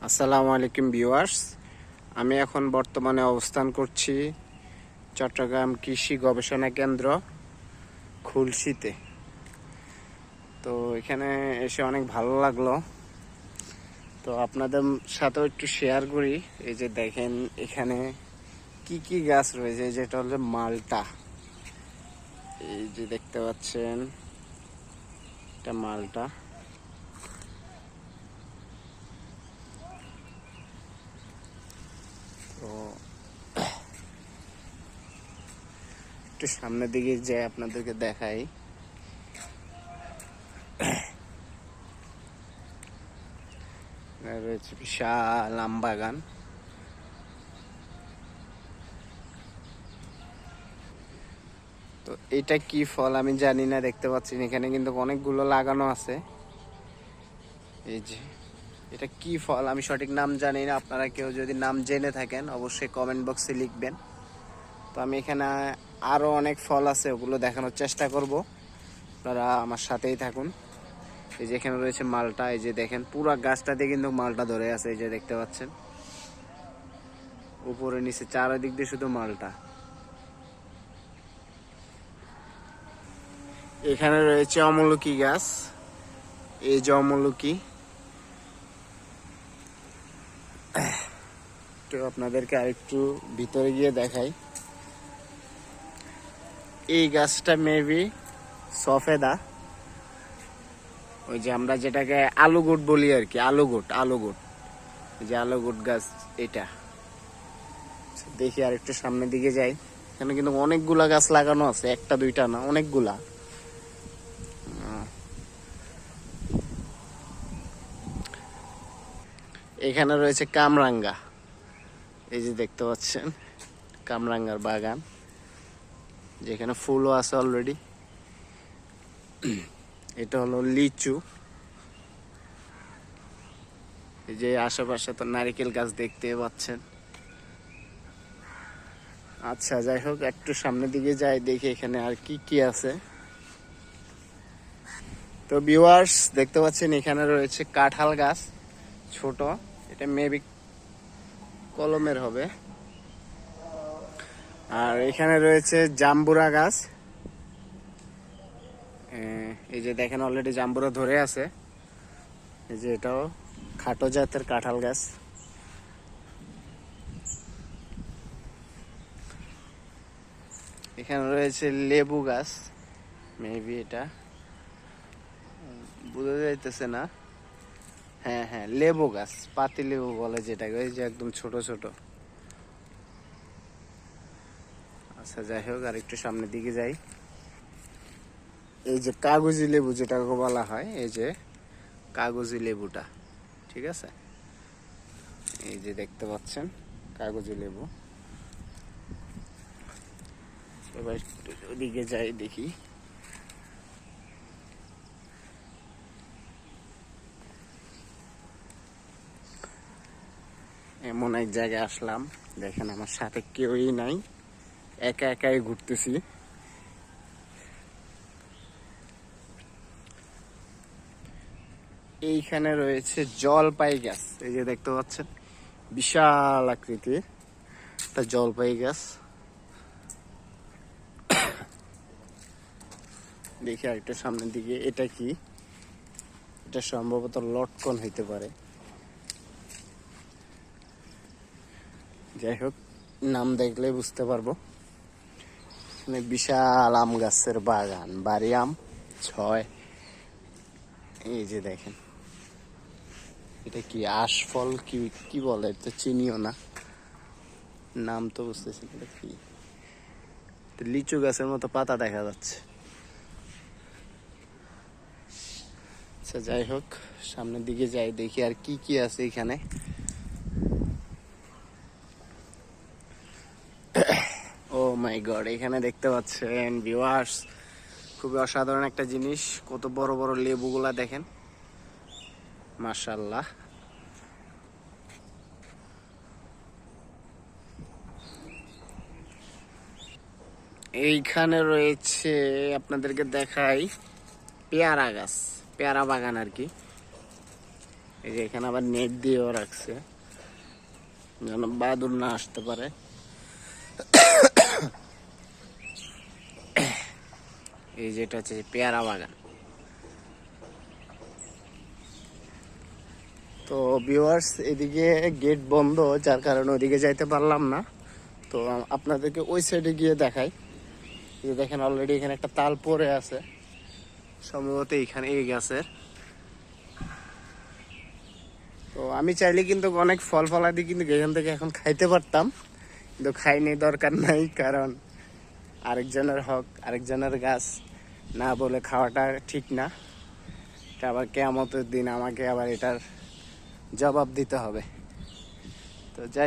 আসসালামু আলাইকুম ভিউয়ার্স, আমি এখন বর্তমানে অবস্থান করছি চট্টগ্রাম কৃষি গবেষণা কেন্দ্র খুলশীতে। তো এখানে এসে অনেক ভালো লাগলো। তো আপনাদের সাথেও একটু শেয়ার করি। এই যে দেখেন এখানে কি কি গাছ রয়েছে, যেটা হলো মালটা। এই যে দেখতে পাচ্ছেন এটা মালটা। তো একটু সামনের দিকে যাই, আপনাদেরকে দেখাই। রয়েছে বিশাল আম বাগান। তো এটা কি ফল আমি জানি না, দেখতে পাচ্ছি এখানে কিন্তু অনেকগুলো লাগানো আছে। এই যে এটা কি ফল আমি সঠিক নাম জানি না, আপনারা কেউ যদি নাম জেনে থাকেন অবশ্যই কমেন্ট বক্সে লিখবেন। তো আমি এখানে আরো অনেক ফল আছে, ওগুলো দেখানোর চেষ্টা করব, আপনারা আমার সাথেই থাকুন। এই যে এখানে রয়েছে মালটা। এই যে দেখেন পুরো গাছটাতে কিন্তু মালটা ধরে আছে। এই যে দেখতে পাচ্ছেন উপরে নিচে চারিদিক দিয়ে শুধু মালটা। এখানে রয়েছে অমলকি গাছ। এই যে অমলকি, তো আপনাদেরকে আরেকটু ভিতরে গিয়ে দেখাই। এই গাছটা মেবি সফেদা, ওই যে আমরা যেটাকে আলুগুট বলি আর কি, আলুগুট। এই যে আলুগুট গাছ এটা। দেখি আর একটু সামনের দিকে যাই। এখানে কিন্তু অনেকগুলা গাছ লাগানো আছে, একটা দুইটা না, অনেকগুলা। এখানে রয়েছে কামরাঙ্গা। এই যে দেখতে পাচ্ছেন কামরাঙ্গার বাগান, যেখানে ফুলও আছে অলরেডি। এটা হলো লিচু। এই যে আশেপাশে তো নারিকেল গাছ দেখতে পাচ্ছেন। আচ্ছা যাই হোক, একটু সামনের দিকে যাই, দেখি এখানে আর কি কি আছে। তো ভিউয়ার্স দেখতে পাচ্ছেন এখানে রয়েছে কাঁঠাল গাছ, ছোট। এটা মেবি কলমের হবে। আর এখানে রয়েছে জাম্বুরা গাছ। এই যে দেখেন অলরেডি জাম্বুরা ধরে আছে। এই যে এটাও খাটো জাতের কাঁঠাল গাছ। এখানে রয়েছে লেবু গাছ, মেবি এটা বোঝা যাইতেছে না। হ্যাঁ হ্যাঁ, লেবু গাছ, পাতি লেবু বলে যেটাকে, ওই যে একদম ছোট ছোট। আচ্ছা যাই হোক, আর একটু সামনের দিকে যাই। এই যে কাগজি লেবু যেটাকে বলা হয়, এই যে কাগজি লেবুটা, ঠিক আছে। এই যে দেখতে পাচ্ছেন কাগজি লেবু। এবার একটু ওদিকে যাই, দেখি। এমন এক জায়গায় আসলাম, দেখেন আমার সাথে কেউই নাই, একা একাই ঘুরতেছি। এইখানে রয়েছে জলপাই গাছ। এই যে দেখতে পাচ্ছেন বিশাল আকৃতির একটা জলপাই গাছ। দেখি আর একটু সামনের দিকে, এটা কি? এটা সম্ভবত লটকন হইতে পারে। যাই হোক, নাম দেখলে বুঝতে পারবো। বিশাল আম গাছের বাগান, বাড়ি আম 6। এই যে দেখেন এটা কি আশফল কি কি বলে, এটা চিনিও না, নাম তো বুঝতেছি না কি। লিচু গাছের মতো পাতা দেখা যাচ্ছে। আচ্ছা যাই হোক, সামনের দিকে যাই, দেখি আর কি কি আছে এখানে। ও মাই গড, এখানে দেখতে পাচ্ছেন ভিউয়ার্স খুবই অসাধারণ একটা জিনিস। কত বড় বড় লেবুগুলা দেখেন, মাশাআল্লাহ। এইখানে রয়েছে, আপনাদেরকে দেখাই, পেয়ারা গাছ, পেয়ারা বাগান আর কি। এই যে এখানে আবার নেট দিয়েও রাখছে যেন বাদুড় না আসতে পারে। এই যেটা হচ্ছে পেয়ারা বাগান। তো ভিউয়ার্স এদিকে গেট বন্ধ, যার কারণে ওইদিকে যাইতে পারলাম না। তো আপনাদেরকে ওই সাইডে গিয়ে দেখাই। যে দেখেন অলরেডি এখানে একটা তাল পড়ে আছে, সম্ভবত এইখানে এই গাছের। তো আমি চাইলে কিন্তু অনেক ফল ফলাদি কিন্তু এখান থেকে এখন খাইতে পারতাম, কিন্তু খাইনি, দরকার নাই, কারণ আরেকজনের হক, আরেকজনের গাছ না বলে খাওয়াটা ঠিক না। এটা আবার কিয়ামতের দিন আমাকে আবার এটার জবাব দিতে হবে। তো যাই